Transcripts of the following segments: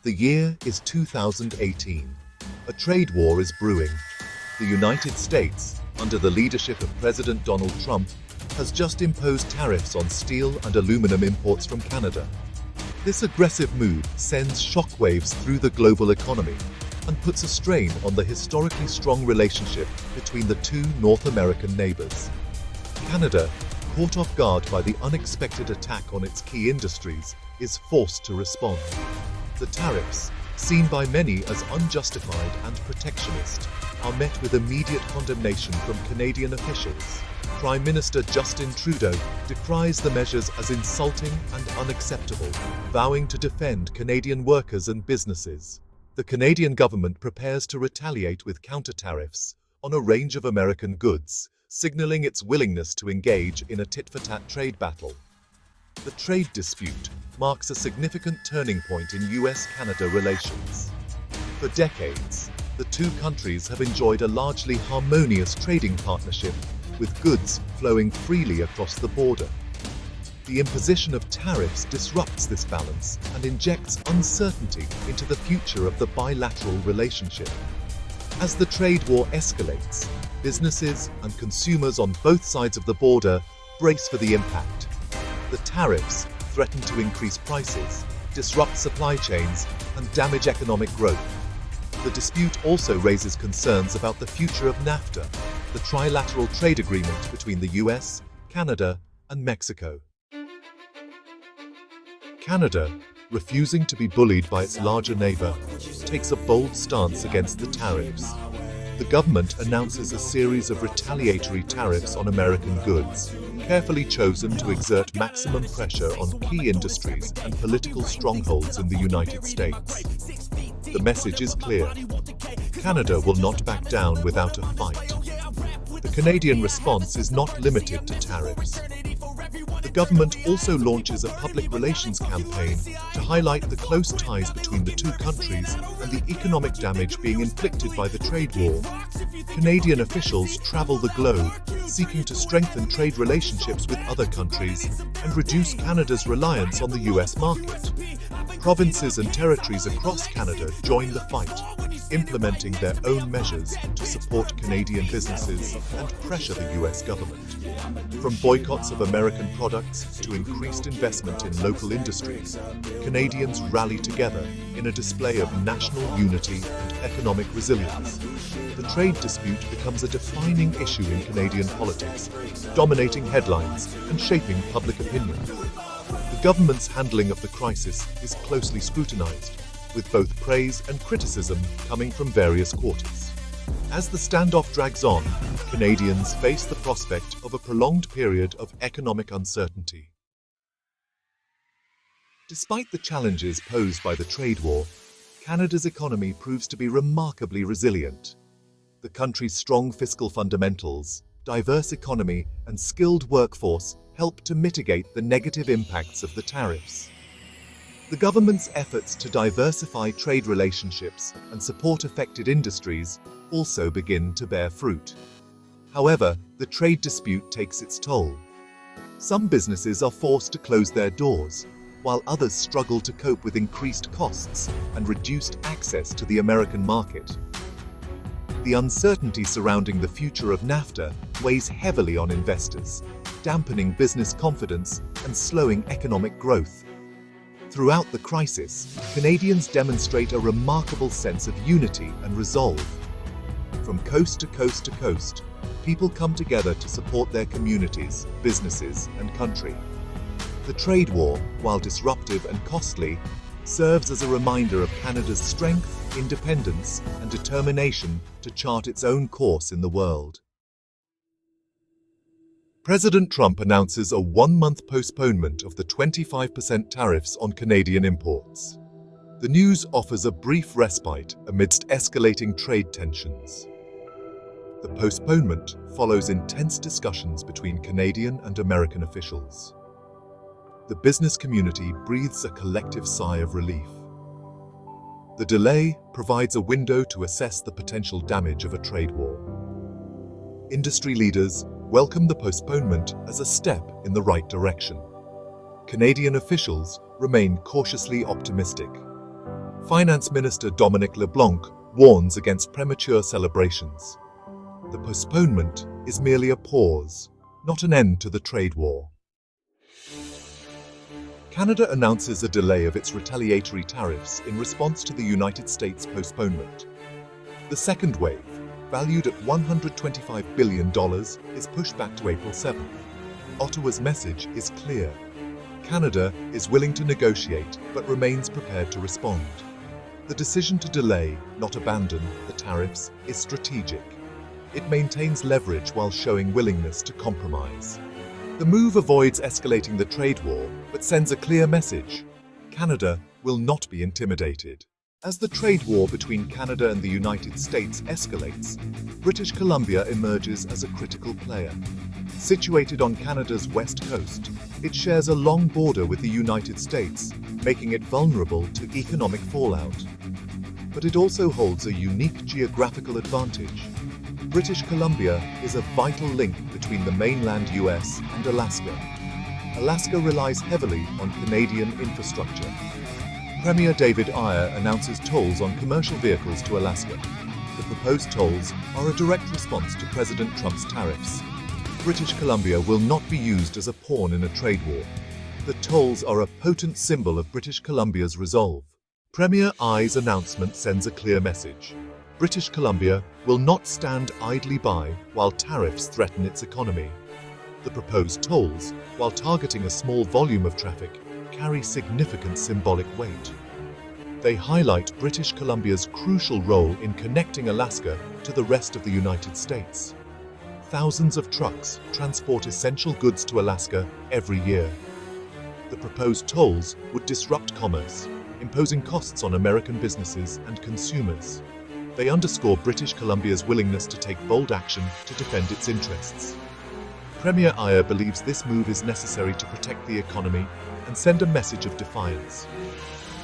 The year is 2018. A trade war is brewing. The United States, under the leadership of President Donald Trump, has just imposed tariffs on steel and aluminum imports from Canada. This aggressive move sends shockwaves through the global economy and puts a strain on the historically strong relationship between the two North American neighbors. Canada, caught off guard by the unexpected attack on its key industries, is forced to respond. The tariffs, seen by many as unjustified and protectionist, are met with immediate condemnation from Canadian officials. Prime Minister Justin Trudeau decries the measures as insulting and unacceptable, vowing to defend Canadian workers and businesses. The Canadian government prepares to retaliate with counter-tariffs on a range of American goods, signaling its willingness to engage in a tit-for-tat trade battle. The trade dispute marks a significant turning point in U.S. Canada relations. For decades, the two countries have enjoyed a largely harmonious trading partnership, with goods flowing freely across the border. The imposition of tariffs disrupts this balance and injects uncertainty into the future of the bilateral relationship. As the trade war escalates, businesses and consumers on both sides of the border brace for the impact. The tariffs threaten to increase prices, disrupt supply chains, and damage economic growth. The dispute also raises concerns about the future of NAFTA, the trilateral trade agreement between the U.S., Canada, and Mexico. Canada, refusing to be bullied by its larger neighbor, takes a bold stance against the tariffs. The government announces a series of retaliatory tariffs on American goods, carefully chosen to exert maximum pressure on key industries and political strongholds in the United States. The message is clear. Canada will not back down without a fight. The Canadian response is not limited to tariffs. The government also launches a public relations campaign to highlight the close ties between the two countries and the economic damage being inflicted by the trade war. Canadian officials travel the globe, seeking to strengthen trade relationships with other countries and reduce Canada's reliance on the U.S. market. Provinces and territories across Canada join the fight, implementing their own measures to support Canadian businesses and pressure the U.S. government. From boycotts of American products to increased investment in local industries, Canadians rally together in a display of national unity and economic resilience. The trade dispute becomes a defining issue in Canadian politics, dominating headlines and shaping public opinion. The government's handling of the crisis is closely scrutinized, with both praise and criticism coming from various quarters. As the standoff drags on, Canadians face the prospect of a prolonged period of economic uncertainty. Despite the challenges posed by the trade war, Canada's economy proves to be remarkably resilient. The country's strong fiscal fundamentals, diverse economy, and skilled workforce help to mitigate the negative impacts of the tariffs. The government's efforts to diversify trade relationships and support affected industries also begin to bear fruit. However, the trade dispute takes its toll. Some businesses are forced to close their doors, while others struggle to cope with increased costs and reduced access to the American market. The uncertainty surrounding the future of NAFTA weighs heavily on investors, dampening business confidence and slowing economic growth. Throughout the crisis, Canadians demonstrate a remarkable sense of unity and resolve. From coast to coast to coast, people come together to support their communities, businesses, and country. The trade war, while disruptive and costly, serves as a reminder of Canada's strength, independence, and determination to chart its own course in the world. President Trump announces a one-month postponement of the 25% tariffs on Canadian imports. The news offers a brief respite amidst escalating trade tensions. The postponement follows intense discussions between Canadian and American officials. The business community breathes a collective sigh of relief. The delay provides a window to assess the potential damage of a trade war. Industry leaders welcome the postponement as a step in the right direction. Canadian officials remain cautiously optimistic. Finance Minister Dominic LeBlanc warns against premature celebrations. The postponement is merely a pause, not an end to the trade war. Canada announces a delay of its retaliatory tariffs in response to the United States postponement. The second wave, valued at $125 billion, is pushed back to April 7th. Ottawa's message is clear. Canada is willing to negotiate but remains prepared to respond. The decision to delay, not abandon, the tariffs is strategic. It maintains leverage while showing willingness to compromise. The move avoids escalating the trade war, but sends a clear message. Canada will not be intimidated. As the trade war between Canada and the United States escalates, British Columbia emerges as a critical player. Situated on Canada's west coast, it shares a long border with the United States, making it vulnerable to economic fallout. But it also holds a unique geographical advantage. British Columbia is a vital link between the mainland US and Alaska. Alaska relies heavily on Canadian infrastructure. Premier David Ayer announces tolls on commercial vehicles to Alaska. The proposed tolls are a direct response to President Trump's tariffs. British Columbia will not be used as a pawn in a trade war. The tolls are a potent symbol of British Columbia's resolve. Premier Ayer's announcement sends a clear message. British Columbia will not stand idly by while tariffs threaten its economy. The proposed tolls, while targeting a small volume of traffic, carry significant symbolic weight. They highlight British Columbia's crucial role in connecting Alaska to the rest of the United States. Thousands of trucks transport essential goods to Alaska every year. The proposed tolls would disrupt commerce, imposing costs on American businesses and consumers. They underscore British Columbia's willingness to take bold action to defend its interests. Premier Ayer believes this move is necessary to protect the economy and send a message of defiance.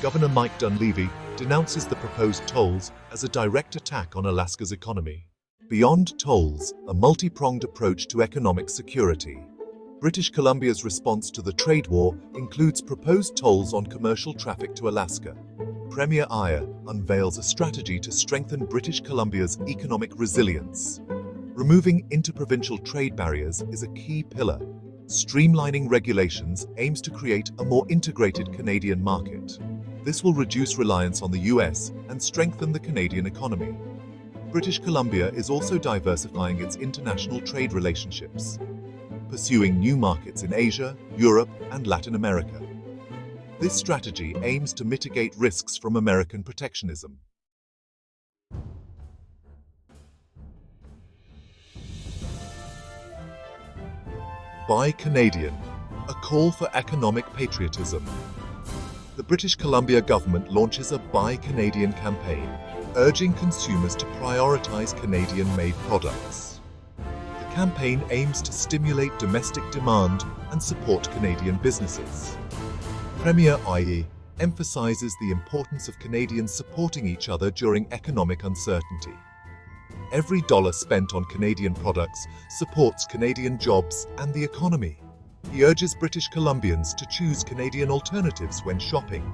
Governor Mike Dunleavy denounces the proposed tolls as a direct attack on Alaska's economy. Beyond tolls, a multi-pronged approach to economic security. British Columbia's response to the trade war includes proposed tolls on commercial traffic to Alaska. Premier Ayer unveils a strategy to strengthen British Columbia's economic resilience. Removing interprovincial trade barriers is a key pillar. Streamlining regulations aims to create a more integrated Canadian market. This will reduce reliance on the US and strengthen the Canadian economy. British Columbia is also diversifying its international trade relationships, pursuing new markets in Asia, Europe, and Latin America. This strategy aims to mitigate risks from American protectionism. Buy Canadian, a call for economic patriotism. The British Columbia government launches a Buy Canadian campaign, urging consumers to prioritize Canadian-made products. The campaign aims to stimulate domestic demand and support Canadian businesses. Premier Ayer emphasizes the importance of Canadians supporting each other during economic uncertainty. Every dollar spent on Canadian products supports Canadian jobs and the economy. He urges British Columbians to choose Canadian alternatives when shopping.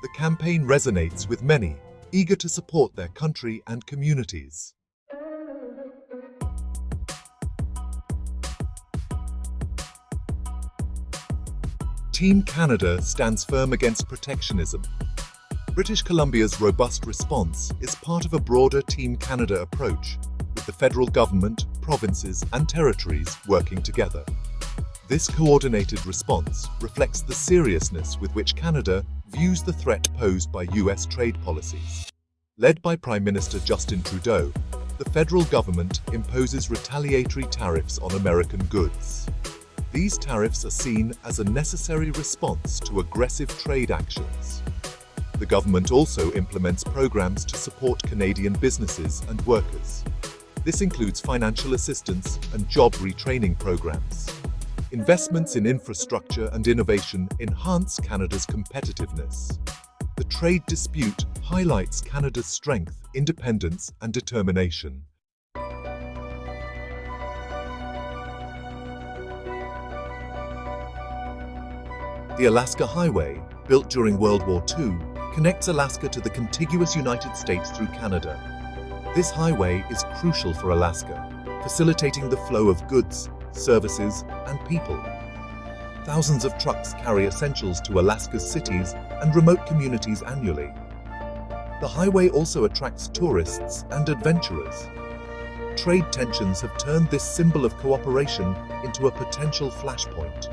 The campaign resonates with many, eager to support their country and communities. Team Canada stands firm against protectionism. British Columbia's robust response is part of a broader Team Canada approach, with the federal government, provinces, and territories working together. This coordinated response reflects the seriousness with which Canada views the threat posed by US trade policies. Led by Prime Minister Justin Trudeau, the federal government imposes retaliatory tariffs on American goods. These tariffs are seen as a necessary response to aggressive trade actions. The government also implements programs to support Canadian businesses and workers. This includes financial assistance and job retraining programs. Investments in infrastructure and innovation enhance Canada's competitiveness. The trade dispute highlights Canada's strength, independence, and determination. The Alaska Highway, built during World War II, connects Alaska to the contiguous United States through Canada. This highway is crucial for Alaska, facilitating the flow of goods, services, and people. Thousands of trucks carry essentials to Alaska's cities and remote communities annually. The highway also attracts tourists and adventurers. Trade tensions have turned this symbol of cooperation into a potential flashpoint.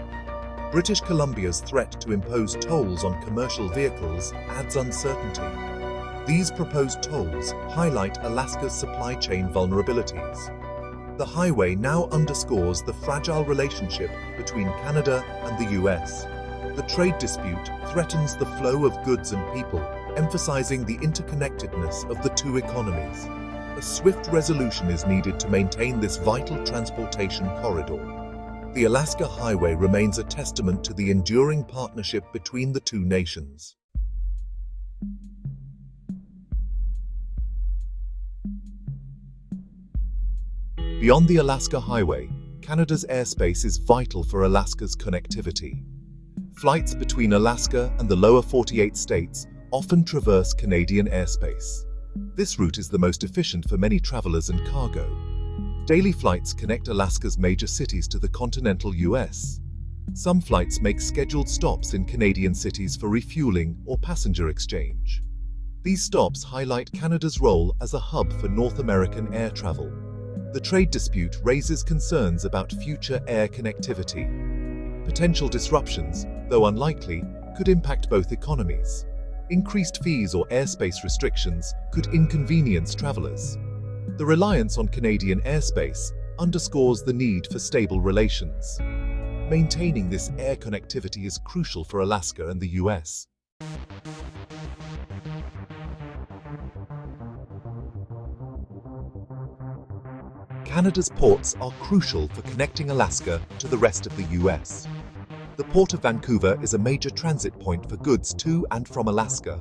British Columbia's threat to impose tolls on commercial vehicles adds uncertainty. These proposed tolls highlight Alaska's supply chain vulnerabilities. The highway now underscores the fragile relationship between Canada and the U.S. The trade dispute threatens the flow of goods and people, emphasizing the interconnectedness of the two economies. A swift resolution is needed to maintain this vital transportation corridor. The Alaska Highway remains a testament to the enduring partnership between the two nations. Beyond the Alaska Highway, Canada's airspace is vital for Alaska's connectivity. Flights between Alaska and the lower 48 states often traverse Canadian airspace. This route is the most efficient for many travelers and cargo. Daily flights connect Alaska's major cities to the continental U.S. Some flights make scheduled stops in Canadian cities for refueling or passenger exchange. These stops highlight Canada's role as a hub for North American air travel. The trade dispute raises concerns about future air connectivity. Potential disruptions, though unlikely, could impact both economies. Increased fees or airspace restrictions could inconvenience travelers. The reliance on Canadian airspace underscores the need for stable relations. Maintaining this air connectivity is crucial for Alaska and the U.S. Canada's ports are crucial for connecting Alaska to the rest of the U.S. The Port of Vancouver is a major transit point for goods to and from Alaska.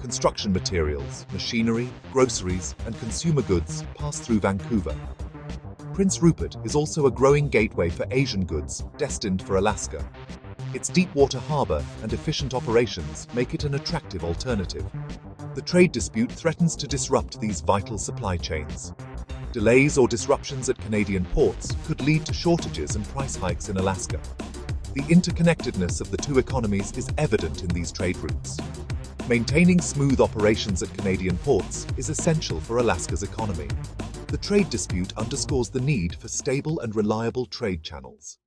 Construction materials, machinery, groceries, and consumer goods pass through Vancouver. Prince Rupert is also a growing gateway for Asian goods destined for Alaska. Its deep-water harbor and efficient operations make it an attractive alternative. The trade dispute threatens to disrupt these vital supply chains. Delays or disruptions at Canadian ports could lead to shortages and price hikes in Alaska. The interconnectedness of the two economies is evident in these trade routes. Maintaining smooth operations at Canadian ports is essential for Alaska's economy. The trade dispute underscores the need for stable and reliable trade channels.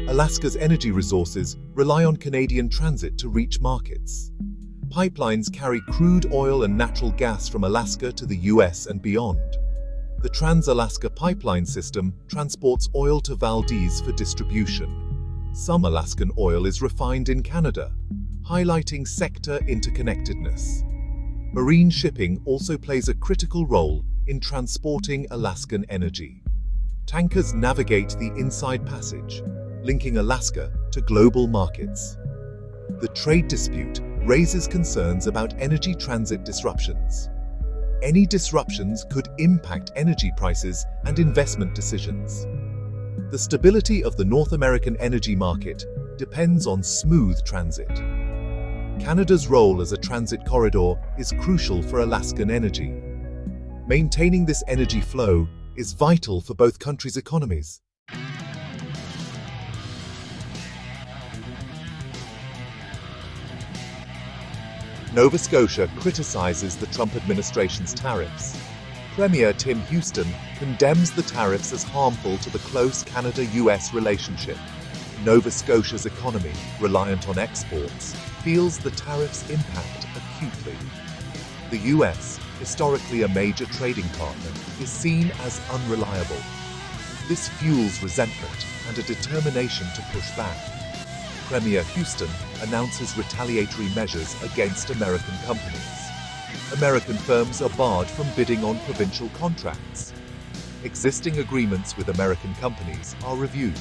Alaska's energy resources rely on Canadian transit to reach markets. Pipelines carry crude oil and natural gas from Alaska to the U.S. and beyond. The Trans-Alaska Pipeline System transports oil to Valdez for distribution. Some Alaskan oil is refined in Canada, highlighting sector interconnectedness. Marine shipping also plays a critical role in transporting Alaskan energy. Tankers navigate the Inside Passage, linking Alaska to global markets. The trade dispute raises concerns about energy transit disruptions. Any disruptions could impact energy prices and investment decisions. The stability of the North American energy market depends on smooth transit. Canada's role as a transit corridor is crucial for Alaskan energy. Maintaining this energy flow is vital for both countries' economies. Nova Scotia criticizes the Trump administration's tariffs. Premier Tim Houston condemns the tariffs as harmful to the close Canada-US relationship. Nova Scotia's economy, reliant on exports, feels the tariffs' impact acutely. The US, historically a major trading partner, is seen as unreliable. This fuels resentment and a determination to push back. Premier Houston announces retaliatory measures against American companies. American firms are barred from bidding on provincial contracts. Existing agreements with American companies are reviewed.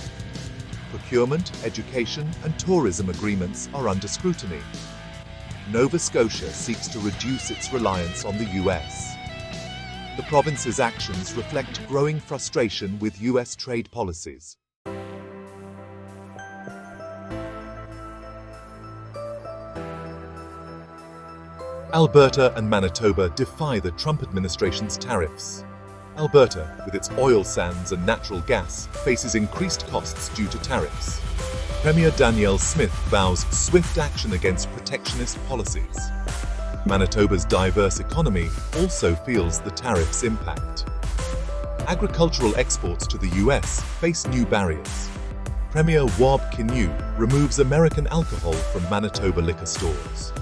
Procurement, education, and tourism agreements are under scrutiny. Nova Scotia seeks to reduce its reliance on the US. The province's actions reflect growing frustration with US trade policies. Alberta and Manitoba defy the Trump administration's tariffs. Alberta, with its oil sands and natural gas, faces increased costs due to tariffs. Premier Danielle Smith vows swift action against protectionist policies. Manitoba's diverse economy also feels the tariffs' impact. Agricultural exports to the U.S. face new barriers. Premier Wab Kinew removes American alcohol from Manitoba liquor stores.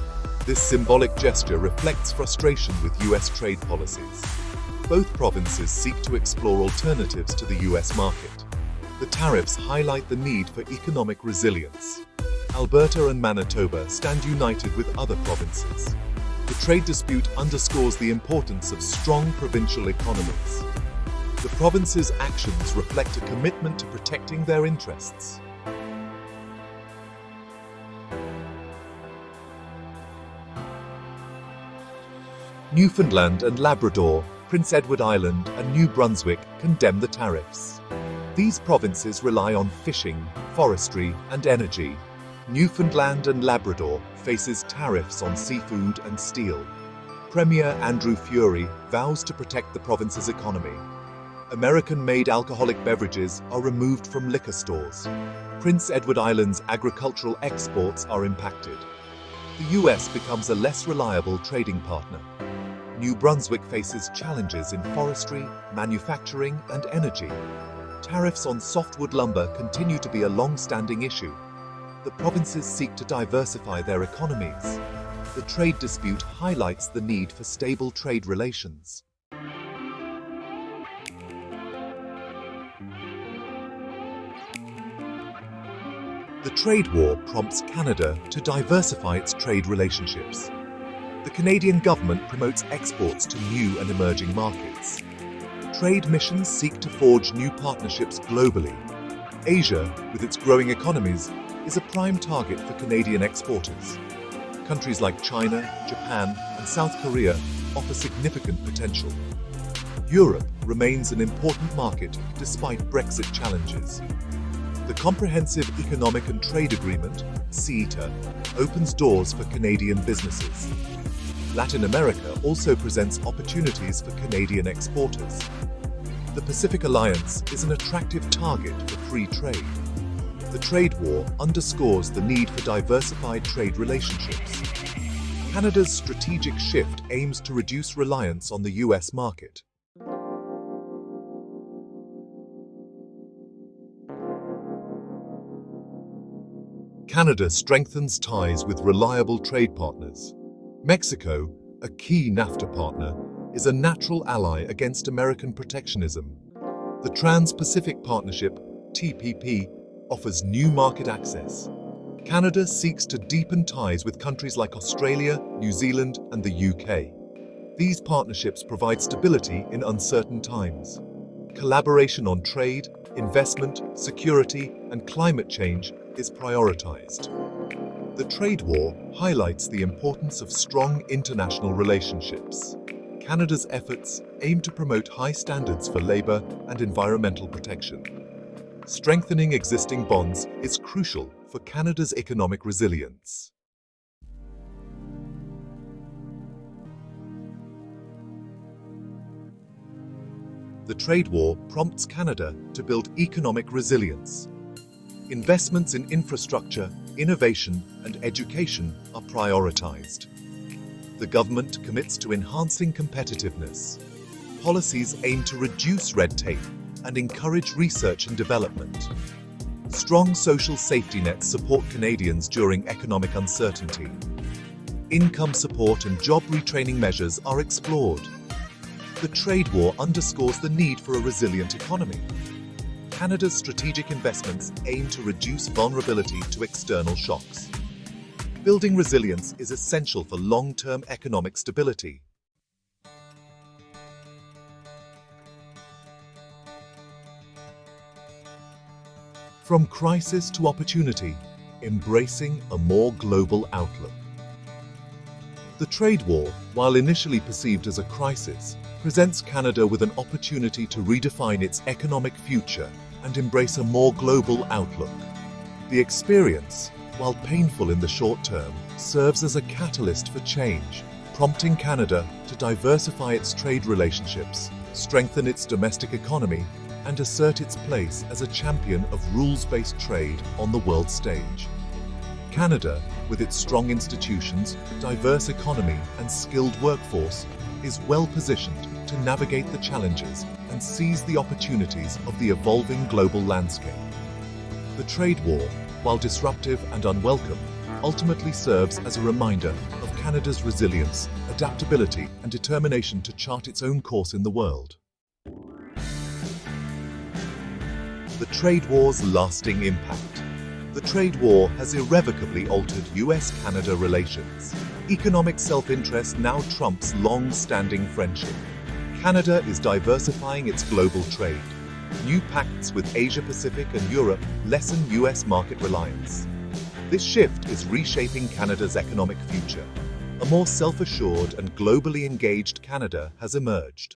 This symbolic gesture reflects frustration with U.S. trade policies. Both provinces seek to explore alternatives to the U.S. market. The tariffs highlight the need for economic resilience. Alberta and Manitoba stand united with other provinces. The trade dispute underscores the importance of strong provincial economies. The provinces' actions reflect a commitment to protecting their interests. Newfoundland and Labrador, Prince Edward Island, and New Brunswick condemn the tariffs. These provinces rely on fishing, forestry, and energy. Newfoundland and Labrador faces tariffs on seafood and steel. Premier Andrew Furey vows to protect the province's economy. American-made alcoholic beverages are removed from liquor stores. Prince Edward Island's agricultural exports are impacted. The U.S. becomes a less reliable trading partner. New Brunswick faces challenges in forestry, manufacturing, and energy. Tariffs on softwood lumber continue to be a long-standing issue. The provinces seek to diversify their economies. The trade dispute highlights the need for stable trade relations. The trade war prompts Canada to diversify its trade relationships. The Canadian government promotes exports to new and emerging markets. Trade missions seek to forge new partnerships globally. Asia, with its growing economies, is a prime target for Canadian exporters. Countries like China, Japan, and South Korea offer significant potential. Europe remains an important market despite Brexit challenges. The Comprehensive Economic and Trade Agreement, CETA, opens doors for Canadian businesses. Latin America also presents opportunities for Canadian exporters. The Pacific Alliance is an attractive target for free trade. The trade war underscores the need for diversified trade relationships. Canada's strategic shift aims to reduce reliance on the U.S. market. Canada strengthens ties with reliable trade partners. Mexico, a key NAFTA partner, is a natural ally against American protectionism. The Trans-Pacific Partnership, TPP, offers new market access. Canada seeks to deepen ties with countries like Australia, New Zealand, and the UK. These partnerships provide stability in uncertain times. Collaboration on trade, investment, security, and climate change is prioritized. The trade war highlights the importance of strong international relationships. Canada's efforts aim to promote high standards for labor and environmental protection. Strengthening existing bonds is crucial for Canada's economic resilience. The trade war prompts Canada to build economic resilience. Investments in infrastructure, innovation, and education are prioritized. The government commits to enhancing competitiveness. Policies aim to reduce red tape and encourage research and development. Strong social safety nets support Canadians during economic uncertainty. Income support and job retraining measures are explored. The trade war underscores the need for a resilient economy. Canada's strategic investments aim to reduce vulnerability to external shocks. Building resilience is essential for long-term economic stability. From crisis to opportunity, embracing a more global outlook. The trade war, while initially perceived as a crisis, presents Canada with an opportunity to redefine its economic future and embrace a more global outlook. The experience, while painful in the short term, serves as a catalyst for change, prompting Canada to diversify its trade relationships, strengthen its domestic economy, and assert its place as a champion of rules-based trade on the world stage. Canada, with its strong institutions, diverse economy, and skilled workforce, is well positioned to navigate the challenges and seize the opportunities of the evolving global landscape. The trade war, while disruptive and unwelcome, ultimately serves as a reminder of Canada's resilience, adaptability, and determination to chart its own course in the world. The trade war's lasting impact. The trade war has irrevocably altered U.S.-Canada relations. Economic self-interest now trumps long-standing friendship. Canada is diversifying its global trade. New pacts with Asia-Pacific and Europe lessen U.S. market reliance. This shift is reshaping Canada's economic future. A more self-assured and globally engaged Canada has emerged.